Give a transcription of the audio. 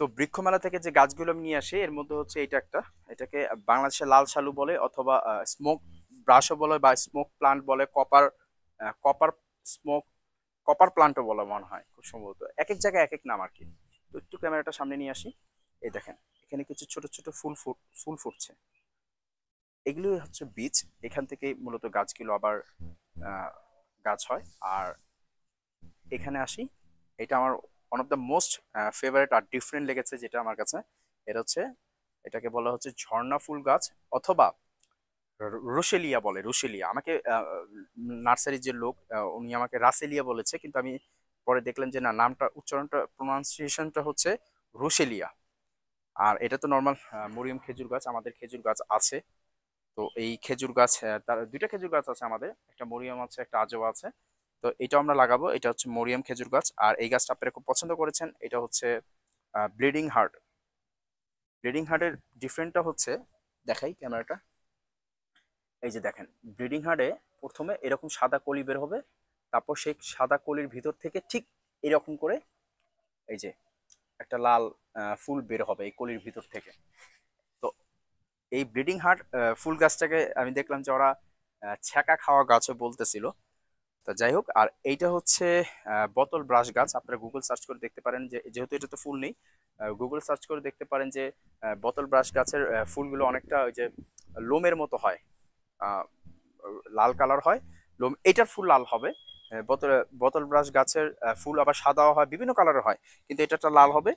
তো বৃক্ষ মেলা থেকে যে গাছগুলো আমি নিয়ে আসি এর মধ্যে হচ্ছে এটা একটা, এটাকে বাংলাদেশে লাল শালু বলে অথবা স্মোক ব্রাশও বলে বা স্মোক প্লান্ট বলে, কপার কপার স্মোক কপার প্লান্টও বলে মনে হয় খুব সম্ভবত, এক এক জায়গায় এক এক নাম আর কি। তো একটু ক্যামেরাটা সামনে নিয়ে আসি। এই দেখেন এখানে কিছু ছোট ছোট ফুল ফুটছে, এগুলোই হচ্ছে বীজ। এখান থেকে মূলত গাছগুলো আবার আহ, গাছ হয়। আর এখানে আসি, এটা আমার one of the most favourite আর ডিফারেন্ট লেগেছে যেটা আমার কাছে, এটা হচ্ছে, এটাকে বলা হচ্ছে ঝর্ণা ফুল গাছ অথবা রোশেলিয়া বলে। রোশেলিয়া আমাকে নার্সারির যে লোক উনি আমাকে রাসেলিয়া বলেছে, কিন্তু আমি পরে দেখলাম যে না, নামটা উচ্চারণটা প্রোনাউন্সিয়েশনটা হচ্ছে রোশেলিয়া। আর এটা তো নর্মাল মরিয়ম খেজুর গাছ, আমাদের খেজুর গাছ আছে। তো এই খেজুর গাছ তার দুইটা খেজুর গাছ আছে আমাদের, একটা মরিয়ম আছে একটা আজওয়া আছে। তো এটা আমরা লাগাবো, এটা হচ্ছে মরিয়ম খেজুর গাছ। আর এই গাছটা আপনারা খুব পছন্দ করেছেন, এটা হচ্ছে ব্লিডিং হার্ট। ব্লিডিং হার্টের ডিফারেন্টটা হচ্ছে, দেখাই ক্যামেরাটা, এই যে দেখেন, ব্লিডিং হার্টে প্রথমে এরকম সাদা কলি বের হবে, তারপর সেই সাদা কলির ভিতর থেকে ঠিক এরকম করে এই যে একটা লাল ফুল বের হবে এই কলির ভিতর থেকে। তো এই ব্লিডিং হার্ট ফুল গাছটাকে আমি দেখলাম যে ওরা ছ্যাঁকা খাওয়া গাছও বলতেছিল। তো যাই হোক, আর এইটা হচ্ছে বোতল ব্রাশ গাছ। আপনারা গুগল সার্চ করে দেখতে পারেন, যে যেহেতু এটা তো ফুল নেই, গুগল সার্চ করে দেখতে পারেন যে বোতল ব্রাশ গাছের ফুলগুলো অনেকটা ওই যে লোমের মতো হয়, আহ, লাল কালার হয় লোম, এটার ফুল লাল হবে। বোতল বোতল ব্রাশ গাছের ফুল আবার সাদাও হয়, বিভিন্ন কালারের হয়, কিন্তু এটা লাল হবে।